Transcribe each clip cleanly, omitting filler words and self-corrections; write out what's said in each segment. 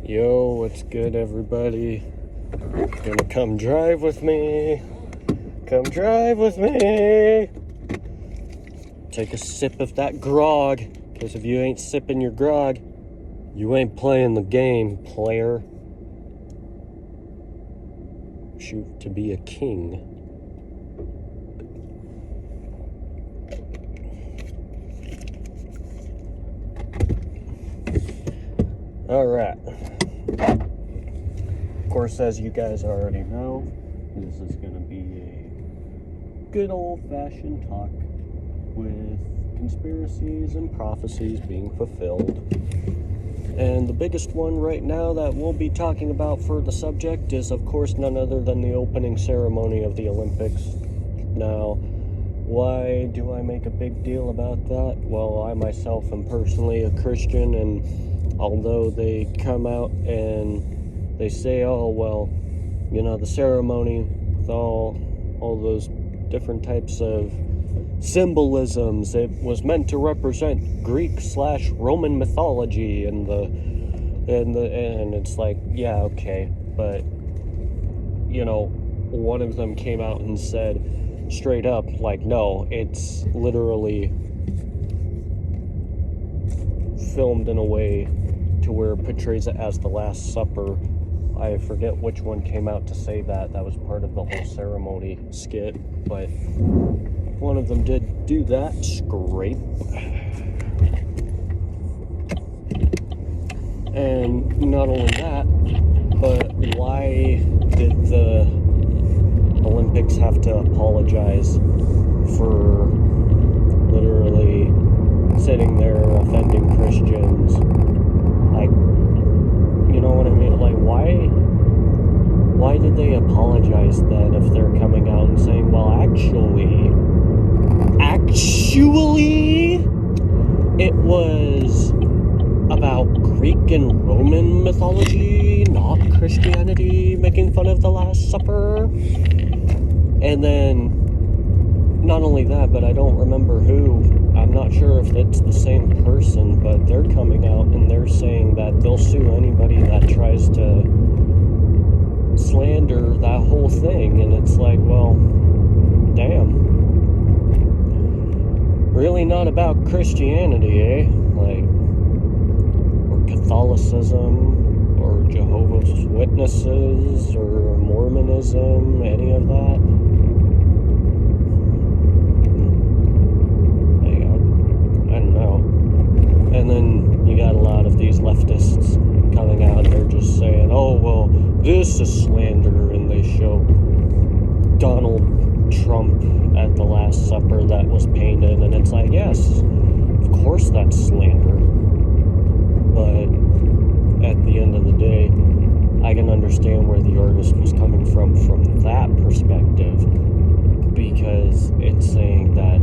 Yo, what's good, everybody? Gonna come drive with me. Come drive with me. Take a sip of that grog, because if you ain't sipping your grog, you ain't playing the game, player. Shoot to be a king. Alright. Of course, as you guys already know, this is going to be a good old-fashioned talk with conspiracies and prophecies being fulfilled. And the biggest one right now that we'll be talking about for the subject is, of course, none other than the opening ceremony of the Olympics. Now, why do I make a big deal about that? Well, I myself am personally a Christian, and although they come out and they say, oh, well, you know, the ceremony with all those different types of symbolisms, it was meant to represent Greek/Roman mythology, and it's like, yeah, okay, but, you know, one of them came out and said straight up, like, no, it's literally filmed in a way to where it portrays it as the Last Supper. I forget which one came out to say that. That was part of the whole ceremony skit, but one of them did do that. Scrape. And not only that, but why did the Olympics have to apologize for literally sitting there offending Christians? Like, you know what I mean? Like, why did they apologize then if they're coming out and saying, well, actually, it was about Greek and Roman mythology, not Christianity, making fun of the Last Supper? And then, not only that, but I don't remember who, I'm not sure if it's the same person, but they're coming out and they're saying that they'll sue anybody that tries to slander that whole thing. And it's like, well, damn. Really not about Christianity, eh? Like, or Catholicism, or Jehovah's Witnesses, or Mormonism, any of that. I don't know. And then you got a lot of these leftists coming out and they're just saying, oh, well, this is slander, and they show Donald Trump at the Last Supper that was painted, and it's like, yes, of course that's slander, but at the end of the day, I can understand where the artist was coming from that perspective, because it's saying that,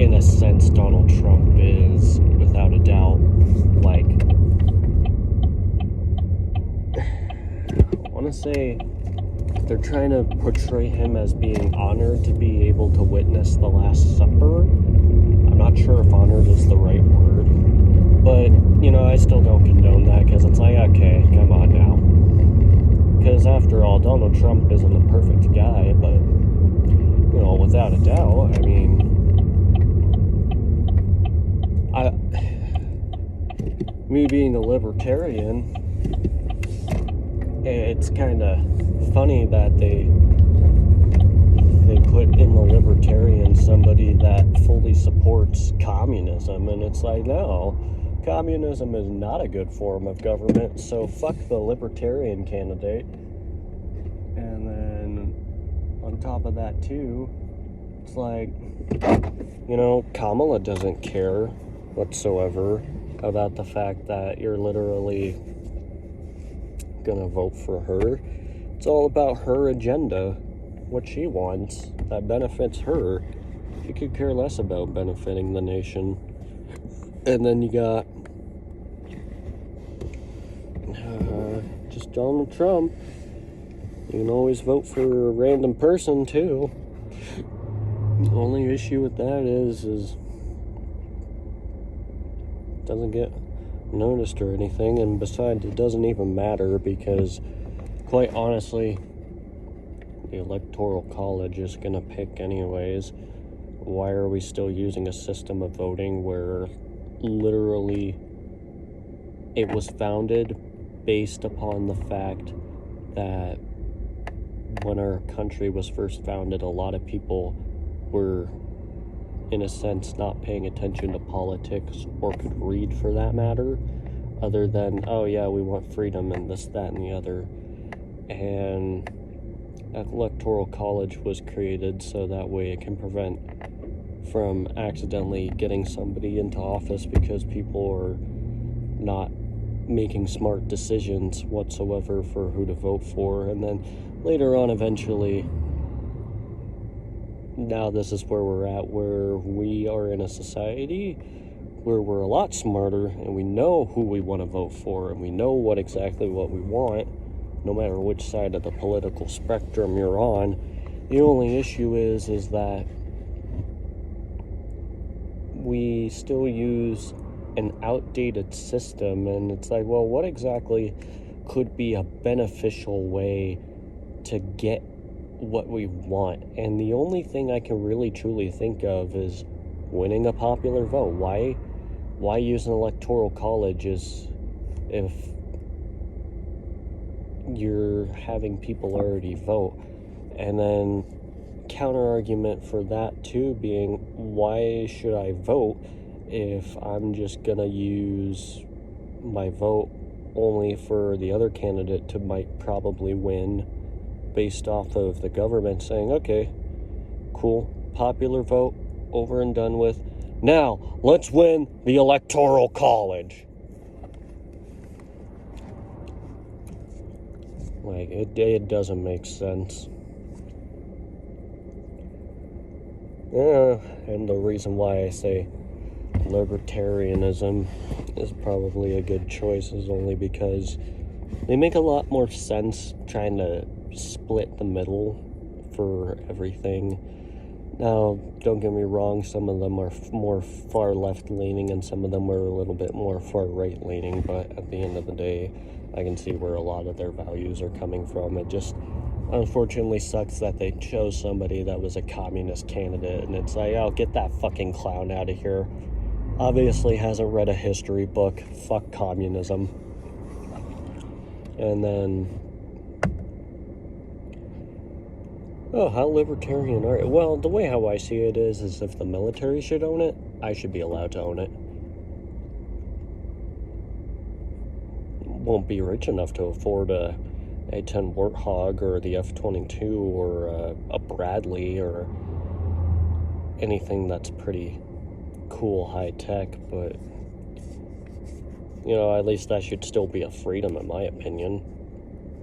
in a sense, Donald Trump is, without a doubt, like, I want to say, they're trying to portray him as being honored to be able to witness the Last Supper. I'm not sure if honored is the right word, but, you know, I still don't condone that, because it's like, okay, come on now. Because after all, Donald Trump isn't a perfect guy, but, you know, without a doubt, I mean, me being a libertarian, it's kind of funny that they put in the libertarian somebody that fully supports communism, and it's like, no, communism is not a good form of government, so fuck the libertarian candidate. And then on top of that too, it's like, you know, Kamala doesn't care whatsoever about the fact that you're literally gonna vote for her. It's all about her agenda, what she wants, that benefits her. She could care less about benefiting the nation. And then you got just Donald Trump. You can always vote for a random person too. The only issue with that is doesn't get noticed or anything, and besides, it doesn't even matter because, quite honestly, the Electoral College is going to pick anyways. Why are we still using a system of voting where literally it was founded based upon the fact that when our country was first founded, a lot of people were, in a sense, not paying attention to politics or could read for that matter, other than, oh yeah, we want freedom and this, that, and the other. And Electoral College was created so that way it can prevent from accidentally getting somebody into office because people are not making smart decisions whatsoever for who to vote for. And then later on, eventually, now this is where we're at, where we are in a society where we're a lot smarter and we know who we want to vote for and we know exactly what we want, no matter which side of the political spectrum you're on. The only issue is that we still use an outdated system, and it's like, well, what exactly could be a beneficial way to get what we want? And the only thing I can really truly think of is winning a popular vote. Why use an electoral college if you're having people already vote? And then counter argument for that too being, why should I vote if I'm just gonna use my vote only for the other candidate to might probably win, based off of the government saying, okay, cool, popular vote, over and done with. Now, let's win the Electoral College. Like, it doesn't make sense. Yeah, and the reason why I say libertarianism is probably a good choice is only because they make a lot more sense trying to split the middle for everything. Now, don't get me wrong, some of them are more far left-leaning and some of them are a little bit more far right-leaning, but at the end of the day, I can see where a lot of their values are coming from. It just unfortunately sucks that they chose somebody that was a communist candidate, and it's like, oh, get that fucking clown out of here. Obviously hasn't read a history book. Fuck communism. And then, oh, how libertarian are you? Well, the way how I see it is if the military should own it, I should be allowed to own it. Won't be rich enough to afford a A-10 Warthog or the F-22 or a Bradley or anything that's pretty cool, high-tech, but, you know, at least that should still be a freedom in my opinion.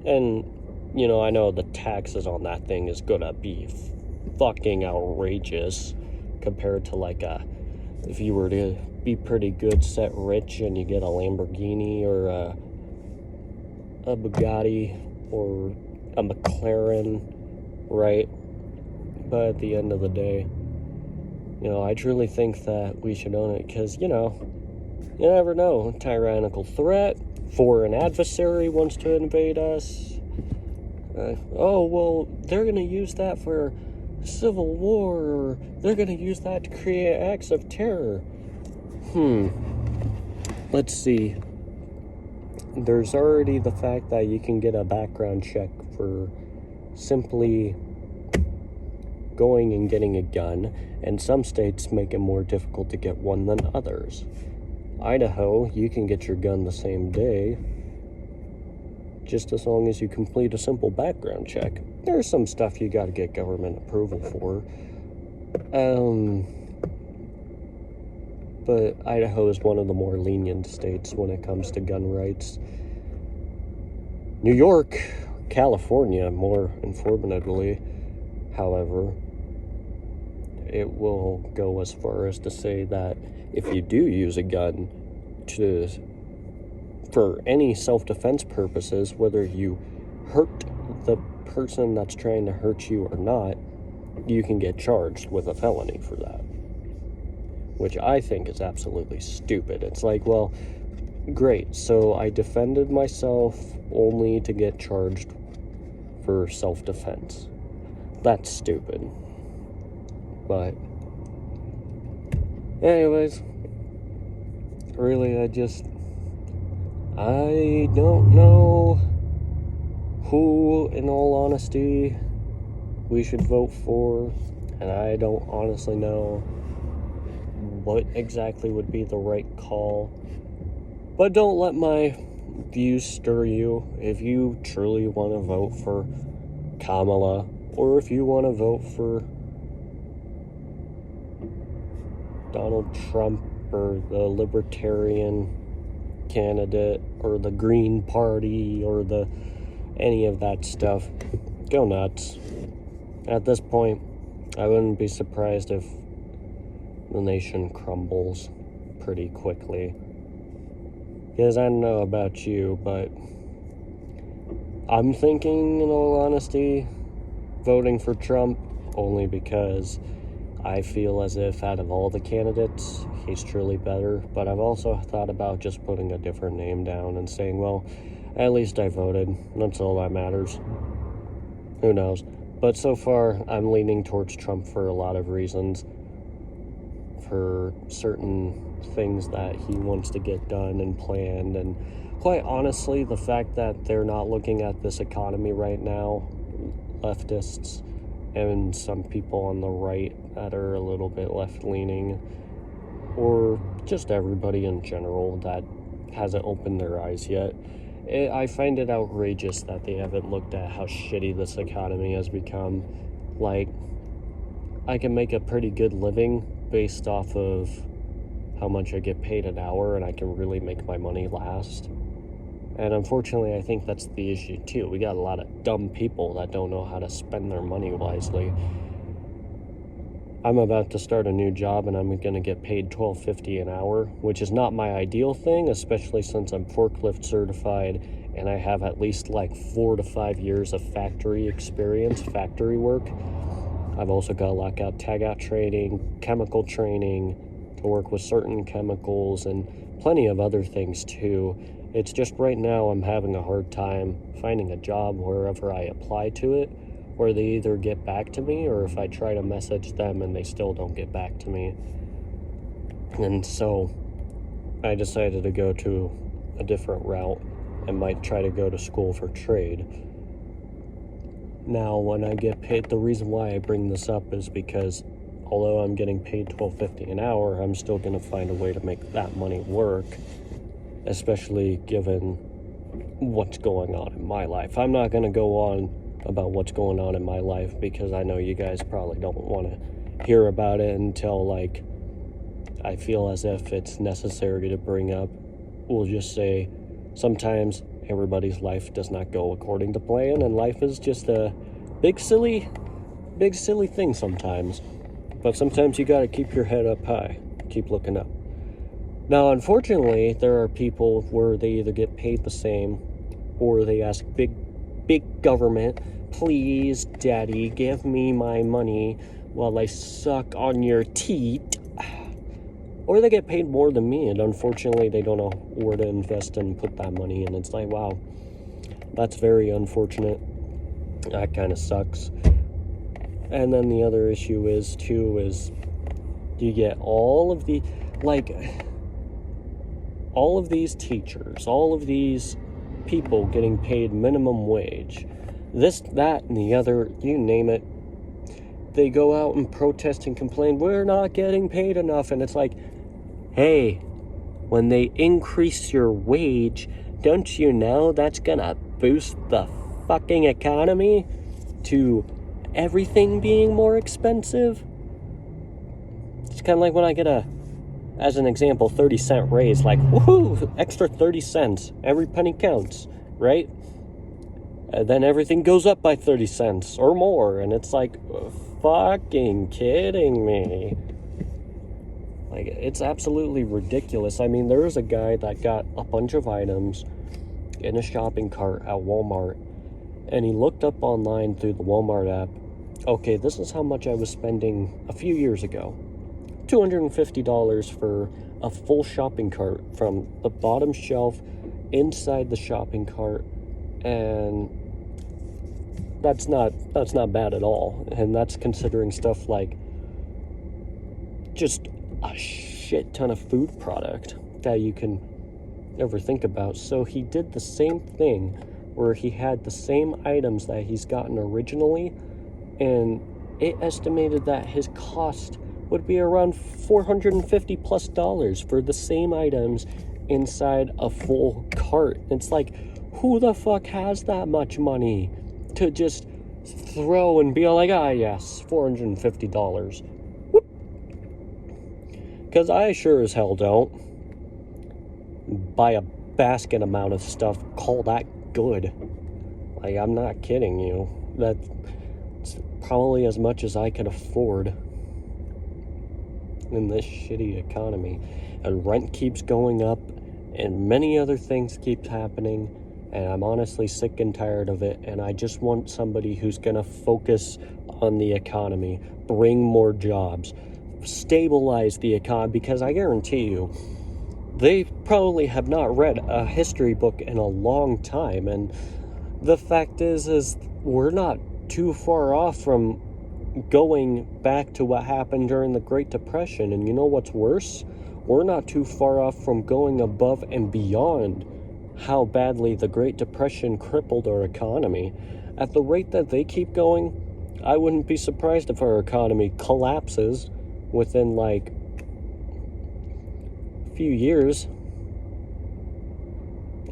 And, you know, I know the taxes on that thing is gonna be fucking outrageous compared to like if you were to be pretty good, set rich, and you get a Lamborghini or a Bugatti or a McLaren, right? But at the end of the day, you know, I truly think that we should own it because, you know, you never know. Tyrannical threat, foreign adversary wants to invade us. Oh, well, they're going to use that for civil war, or they're going to use that to create acts of terror. Let's see. There's already the fact that you can get a background check for simply going and getting a gun, and some states make it more difficult to get one than others. Idaho, you can get your gun the same day, just as long as you complete a simple background check. There's some stuff you gotta get government approval for. But Idaho is one of the more lenient states when it comes to gun rights. New York, California, more informatively, however, it will go as far as to say that if you do use a gun for any self-defense purposes, whether you hurt the person that's trying to hurt you or not, you can get charged with a felony for that, which I think is absolutely stupid. It's like, well, Great, so I defended myself only to get charged for self-defense. That's stupid. But anyways, really, I don't know who, in all honesty, we should vote for, and I don't honestly know what exactly would be the right call. But don't let my views stir you. If you truly want to vote for Kamala, or if you want to vote for Donald Trump or the Libertarian candidate or the Green Party or any of that stuff, go nuts. At this point, I wouldn't be surprised if the nation crumbles pretty quickly. Because I don't know about you, but I'm thinking, in all honesty, voting for Trump only because I feel as if out of all the candidates, he's truly better. But I've also thought about just putting a different name down and saying, well, at least I voted. That's all that matters. Who knows? But so far, I'm leaning towards Trump for a lot of reasons. For certain things that he wants to get done and planned, and quite honestly, the fact that they're not looking at this economy right now, leftists and some people on the right that are a little bit left-leaning, or just everybody in general that hasn't opened their eyes yet. I find it outrageous that they haven't looked at how shitty this economy has become. Like, I can make a pretty good living based off of how much I get paid an hour, and I can really make my money last. And unfortunately, I think that's the issue too. We got a lot of dumb people that don't know how to spend their money wisely. I'm about to start a new job, and I'm going to get paid $12.50 an hour, which is not my ideal thing, especially since I'm forklift certified and I have at least like 4 to 5 years of factory experience, factory work. I've also got lockout, tagout training, chemical training to work with certain chemicals, and plenty of other things too. It's just right now I'm having a hard time finding a job wherever I apply to it, where they either get back to me, or if I try to message them and they still don't get back to me. And so I decided to go to a different route and might try to go to school for trade. Now, when I get paid, the reason why I bring this up is because although I'm getting paid $12.50 an hour, I'm still going to find a way to make that money work, especially given what's going on in my life. I'm not going to go on about what's going on in my life because I know you guys probably don't want to hear about it until, like, I feel as if it's necessary to bring up. We'll just say sometimes everybody's life does not go according to plan, and life is just a big silly thing sometimes. But sometimes you got to keep your head up high, keep looking up. Now, unfortunately, there are people where they either get paid the same or they ask big government, please, daddy, give me my money while I suck on your teat. Or they get paid more than me, and unfortunately, they don't know where to invest and put that money in. It's like, wow, that's very unfortunate. That kind of sucks. And then the other issue is you get all of these teachers, all of these people getting paid minimum wage. This, that, and the other, you name it. They go out and protest and complain, we're not getting paid enough. And it's like, hey, when they increase your wage, don't you know that's gonna boost the fucking economy to everything being more expensive? It's kind of like when I get as an example, 30-cent raise, like, woohoo, extra 30 cents, every penny counts, right? And then everything goes up by 30 cents or more, and it's like, fucking kidding me. Like, it's absolutely ridiculous. I mean, there was a guy that got a bunch of items in a shopping cart at Walmart, and he looked up online through the Walmart app, okay, this is how much I was spending a few years ago. $250 for a full shopping cart from the bottom shelf inside the shopping cart, and that's not bad at all. And that's considering stuff like just a shit ton of food product that you can ever think about. So he did the same thing where he had the same items that he's gotten originally, and it estimated that his cost would be around $450+ for the same items inside a full cart. It's like, who the fuck has that much money to just throw and be like, ah, yes, $450. Whoop. Because I sure as hell don't buy a basket amount of stuff, call that good. Like, I'm not kidding you. That's probably as much as I could afford in this shitty economy. And rent keeps going up, and many other things keep happening, and I'm honestly sick and tired of it. And I just want somebody who's gonna focus on the economy, bring more jobs, stabilize the economy, because I guarantee you they probably have not read a history book in a long time. And the fact is we're not too far off from going back to what happened during the Great Depression. And you know what's worse? We're not too far off from going above and beyond how badly the Great Depression crippled our economy. At the rate that they keep going, I wouldn't be surprised if our economy collapses within like a few years.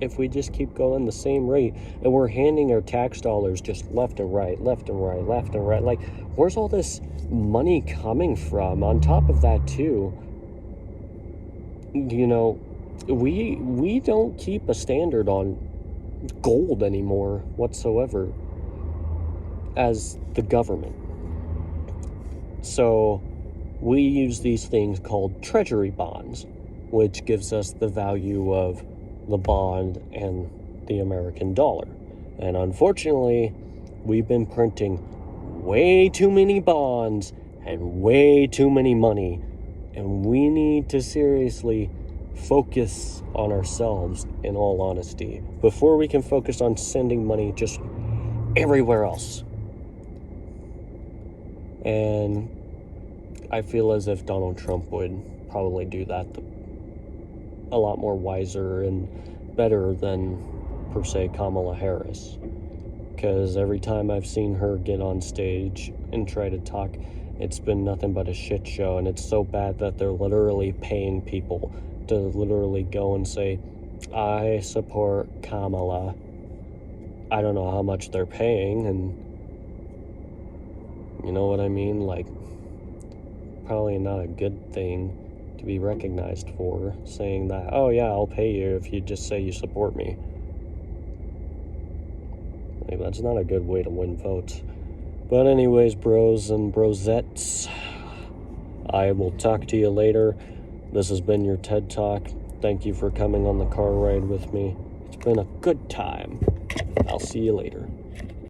If we just keep going the same rate, and we're handing our tax dollars just left and right, left and right, left and right. Like, where's all this money coming from? On top of that, too, you know, we don't keep a standard on gold anymore whatsoever as the government. So we use these things called treasury bonds, which gives us the value of the bond and the American dollar. And unfortunately, we've been printing way too many bonds and way too many money, and we need to seriously focus on ourselves, in all honesty, before we can focus on sending money just everywhere else. And I feel as if Donald Trump would probably do that a lot more wiser and better than, per se, Kamala Harris. Because every time I've seen her get on stage and try to talk, it's been nothing but a shit show. And it's so bad that they're literally paying people to literally go and say, I support Kamala. I don't know how much they're paying, and you know what I mean? Like, probably not a good thing to be recognized for, saying that, oh yeah, I'll pay you if you just say you support me. Like, that's not a good way to win votes. But anyways, bros and brosettes, I will talk to you later. This has been your TED Talk. Thank you for coming on the car ride with me. It's been a good time. I'll see you later.